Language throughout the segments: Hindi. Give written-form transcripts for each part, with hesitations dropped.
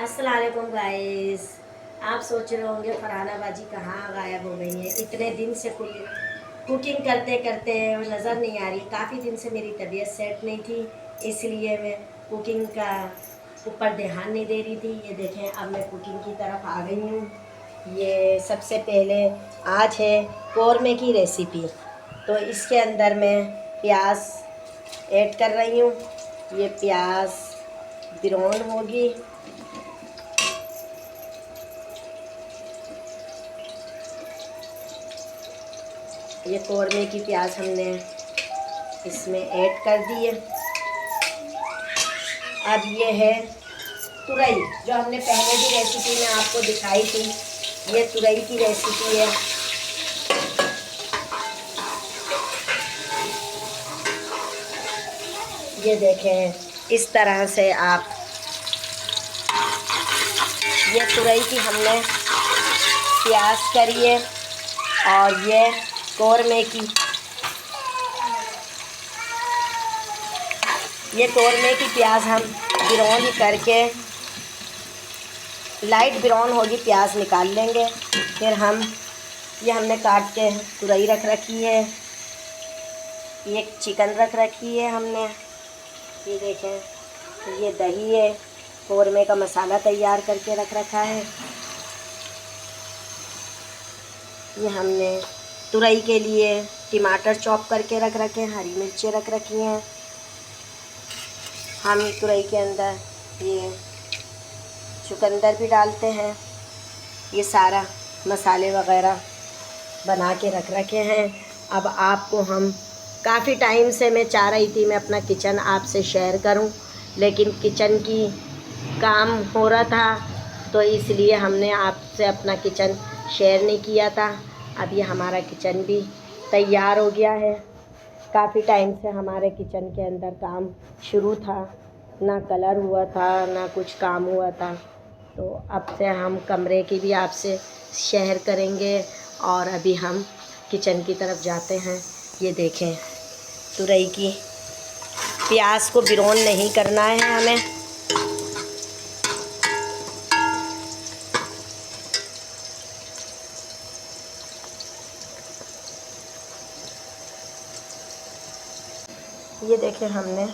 अस्सलाम वालेकुम गाइस। आप सोच रहे होंगे फरहाना बाजी कहाँ गायब हो गई है। इतने दिन से कुकिंग करते करते नज़र नहीं आ रही। काफ़ी दिन से मेरी तबीयत सेट नहीं थी, इसलिए मैं कुकिंग का ऊपर ध्यान नहीं दे रही थी। ये देखें, अब मैं कुकिंग की तरफ आ गई हूँ। ये सबसे पहले आज है कौरमे की रेसिपी। तो इसके अंदर मैं प्याज ऐड कर रही हूँ। ये प्याज ब्राउन होगी। ये कौरमे की प्याज हमने इसमें ऐड कर दी है। अब ये है तुरई, जो हमने पहले भी रेसिपी में आपको दिखाई थी। ये तुरई की रेसिपी है। ये देखें, इस तरह से आप ये तुरई की हमने प्याज करी है। और ये कौरमे की प्याज हम ब्राउन करके, लाइट ब्राउन होगी प्याज निकाल लेंगे। फिर ये हमने काट के तुरई रख रखी है। ये चिकन रख रखी है हमने। ये देखें, ये दही है। कौरमे का मसाला तैयार करके रख रखा है। ये हमने तुरई के लिए टमाटर चॉप करके रख रखे हैं। हरी मिर्चें रख रखी हैं। हम तुरई के अंदर ये चुकंदर भी डालते हैं। ये सारा मसाले वगैरह बना के रख रखे हैं। अब आपको हम काफ़ी टाइम से मैं चाह रही थी मैं अपना किचन आपसे शेयर करूं, लेकिन किचन की काम हो रहा था, तो इसलिए हमने आपसे अपना किचन शेयर नहीं किया था। अब ये हमारा किचन भी तैयार हो गया है। काफ़ी टाइम से हमारे किचन के अंदर काम शुरू था, ना कलर हुआ था, ना कुछ काम हुआ था। तो अब से हम कमरे की भी आपसे शेयर करेंगे। और अभी हम किचन की तरफ जाते हैं। ये देखें, तुरई की प्याज को ब्राउन नहीं करना है हमें। ये देखें, हमने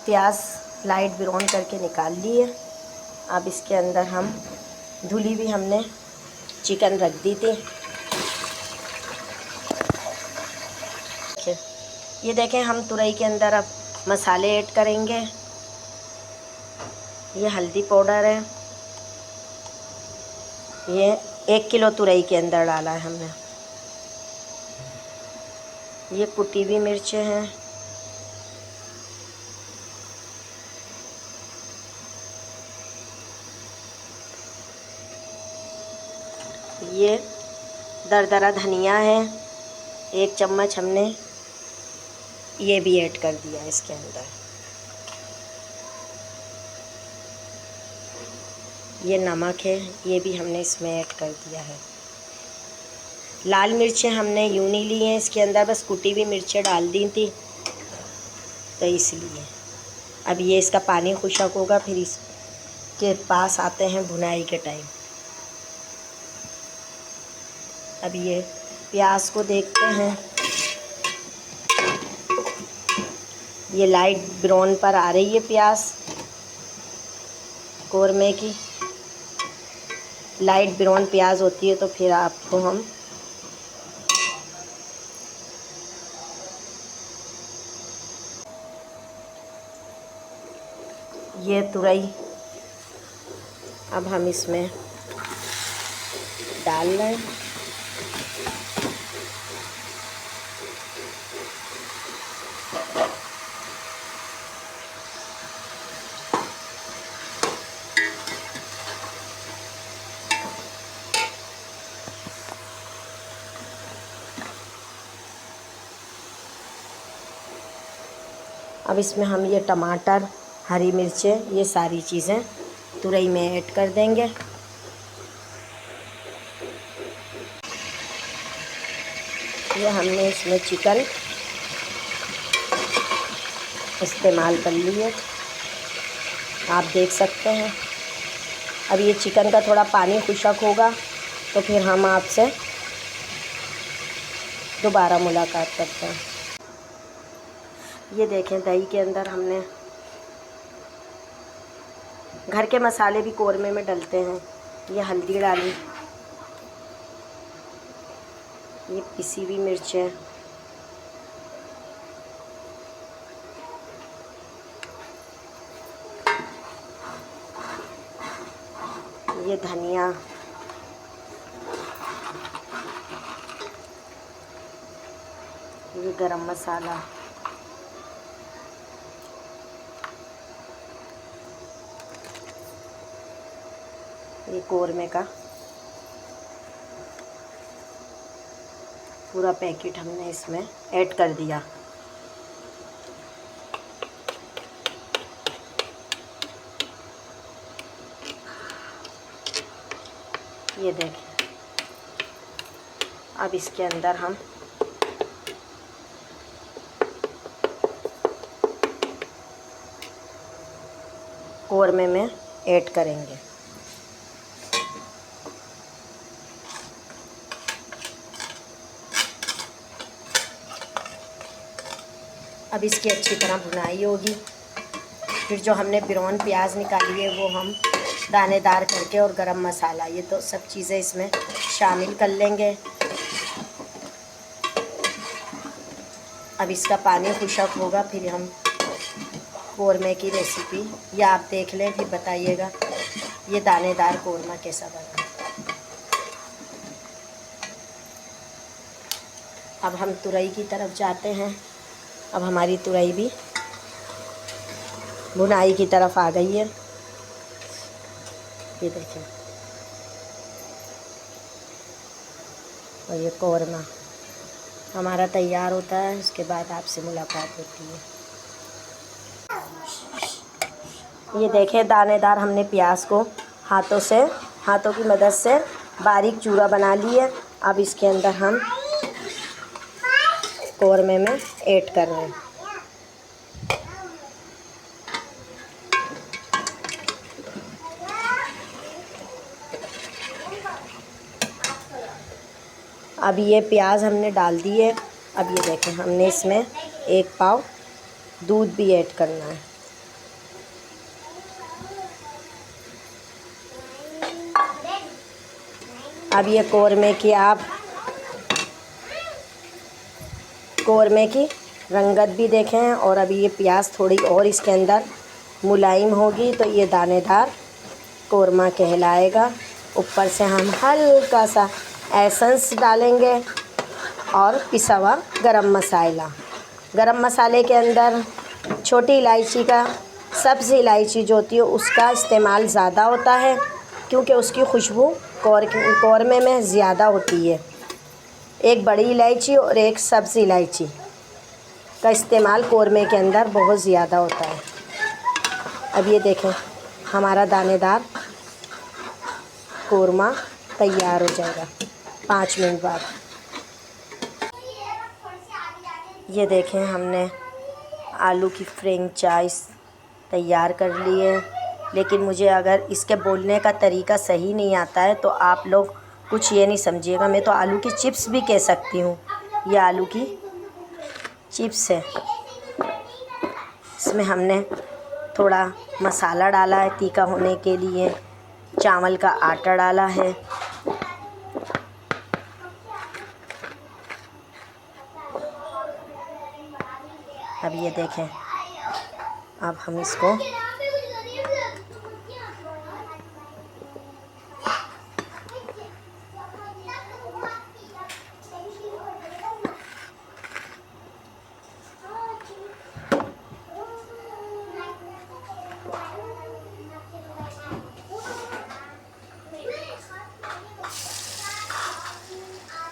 प्याज लाइट ब्राउन करके निकाल ली है। अब इसके अंदर हम धुली भी हमने चिकन रख दी थी। ये देखें, हम तुरई के अंदर अब मसाले ऐड करेंगे। ये हल्दी पाउडर है। ये 1 किलो तुरई के अंदर डाला है हमने। ये कुटी हुई मिर्चें हैं। ये दरदरा धनिया है, 1 चम्मच हमने ये भी ऐड कर दिया इसके अंदर। ये नमक है, ये भी हमने इसमें ऐड कर दिया है। लाल मिर्चें हमने यूं नहीं ली हैं इसके अंदर, बस कुटी हुई मिर्चें डाल दी थी, तो इसलिए। अब ये इसका पानी खुशक होगा, फिर इसके पास आते हैं भुनाई के टाइम। अब ये प्याज को देखते हैं। ये लाइट ब्राउन पर आ रही है प्याज। कौरमे की लाइट ब्राउन प्याज होती है, तो फिर आपको हम ये तुरई अब हम इसमें डाल रहे हैं। अब इसमें हम ये टमाटर, हरी मिर्चें, ये सारी चीज़ें तुरई में ऐड कर देंगे। ये हमने इसमें चिकन इस्तेमाल कर लिए, आप देख सकते हैं। अब ये चिकन का थोड़ा पानी खुशक होगा तो फिर हम आपसे दोबारा मुलाकात करते हैं। ये देखें, दही के अंदर हमने घर के मसाले भी कोरमे में डलते हैं। ये हल्दी डाली, ये पिसी हुई मिर्च है, ये धनिया, ये गरम मसाला, ये कोरमे का पूरा पैकेट हमने इसमें ऐड कर दिया। ये देखें, अब इसके अंदर हम कोरमे में ऐड करेंगे। अब इसकी अच्छी तरह भुनाई होगी। फिर जो हमने ब्राउन प्याज निकाली है वो हम दानेदार करके, और गरम मसाला, ये तो सब चीज़ें इसमें शामिल कर लेंगे। अब इसका पानी खुशक होगा, फिर हम कोरमे की रेसिपी या आप देख लें, फिर बताइएगा ये दानेदार कोरमा कैसा बना। अब हम तुरई की तरफ जाते हैं। अब हमारी तुरई भी भुनाई की तरफ आ गई है। ये देखें, और ये कोरमा हमारा तैयार होता है। उसके बाद आपसे मुलाकात होती है। ये देखें, दानेदार हमने प्याज को हाथों की मदद से बारीक चूरा बना लिए। अब इसके अंदर हम कोरमे में ऐड कर रहे हैं। अब ये प्याज हमने डाल दी है। अब ये देखें, हमने इसमें 1 पाव दूध भी ऐड करना है। अब ये कोरमे की रंगत भी देखें, और अभी ये प्याज थोड़ी और इसके अंदर मुलायम होगी तो ये दानेदार कोरमा कहलाएगा। ऊपर से हम हल्का सा एसेंस डालेंगे और पिसा हुआ गरम मसाले के अंदर छोटी इलायची का, सब्ज़ इलायची जो होती है उसका इस्तेमाल ज़्यादा होता है, क्योंकि उसकी खुशबू कोरमे में ज़्यादा होती है। एक बड़ी इलायची और एक सब्ज़ इलायची का इस्तेमाल कोरमे के अंदर बहुत ज़्यादा होता है। अब ये देखें, हमारा दानेदार कोरमा तैयार हो जाएगा 5 मिनट बाद। ये देखें, हमने आलू की फ्रेंचाइज़ तैयार कर ली है। लेकिन मुझे अगर इसके बोलने का तरीका सही नहीं आता है तो आप लोग कुछ ये नहीं समझिएगा, मैं तो आलू की चिप्स भी कह सकती हूँ। ये आलू की चिप्स है। इसमें हमने थोड़ा मसाला डाला है तीखा होने के लिए, चावल का आटा डाला है। अब ये देखें, अब हम इसको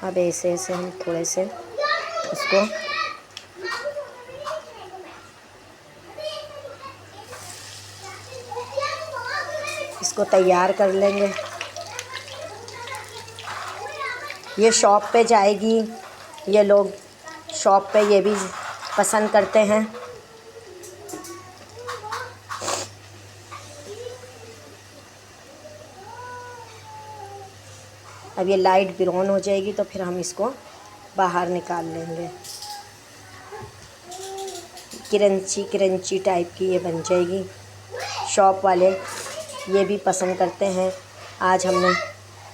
अब ऐसे हम थोड़े से इसको तैयार कर लेंगे। ये शॉप पे जाएगी, ये लोग शॉप पे ये भी पसंद करते हैं। अब ये लाइट ब्राउन हो जाएगी तो फिर हम इसको बाहर निकाल लेंगे। क्रंची क्रंची टाइप की ये बन जाएगी। शॉप वाले ये भी पसंद करते हैं। आज हमने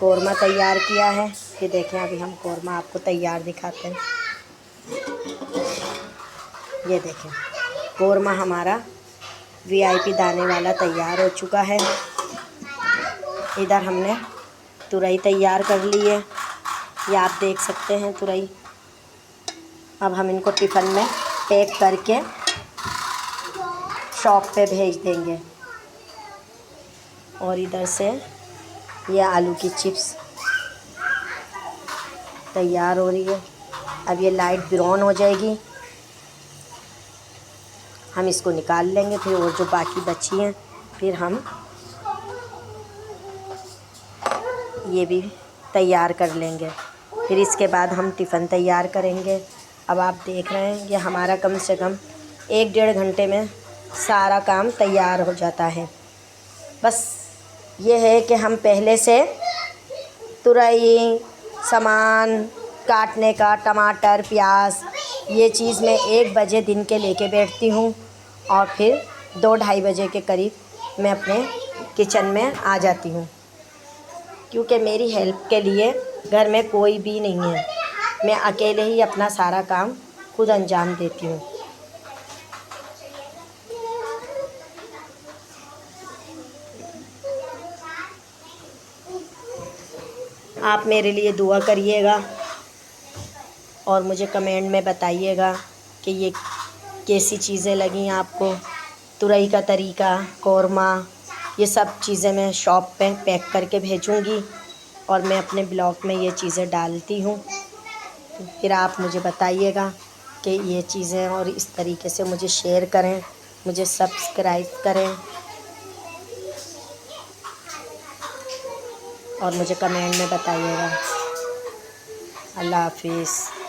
कोरमा तैयार किया है। ये देखें, अभी हम कोरमा आपको तैयार दिखाते हैं। ये देखें, कोरमा हमारा VIP दाने वाला तैयार हो चुका है। इधर हमने तुरई तैयार कर ली है, ये आप देख सकते हैं तुरई। अब हम इनको टिफ़िन में पैक करके शॉप पे भेज देंगे। और इधर से ये आलू की चिप्स तैयार हो रही है। अब ये लाइट ब्राउन हो जाएगी, हम इसको निकाल लेंगे। फिर और जो बाकी बची हैं फिर हम ये भी तैयार कर लेंगे। फिर इसके बाद हम टिफ़िन तैयार करेंगे। अब आप देख रहे हैं, ये हमारा कम से कम 1-1.5 घंटे में सारा काम तैयार हो जाता है। बस ये है कि हम पहले से तुरई सामान काटने का, टमाटर प्याज, ये चीज़ मैं 1 बजे दिन के लेके बैठती हूँ और फिर 2-2:30 बजे के करीब मैं अपने किचन में आ जाती हूँ, क्योंकि मेरी हेल्प के लिए घर में कोई भी नहीं है। मैं अकेले ही अपना सारा काम खुद अंजाम देती हूँ। आप मेरे लिए दुआ करिएगा और मुझे कमेंट में बताइएगा कि ये कैसी चीज़ें लगी आपको। तुरई का तरीका, कोरमा, ये सब चीज़ें मैं शॉप पे पैक करके भेजूँगी और मैं अपने ब्लॉग में ये चीज़ें डालती हूँ। फिर आप मुझे बताइएगा कि ये चीज़ें, और इस तरीके से मुझे शेयर करें, मुझे सब्सक्राइब करें और मुझे कमेंट में बताइएगा। अल्लाह हाफिज़।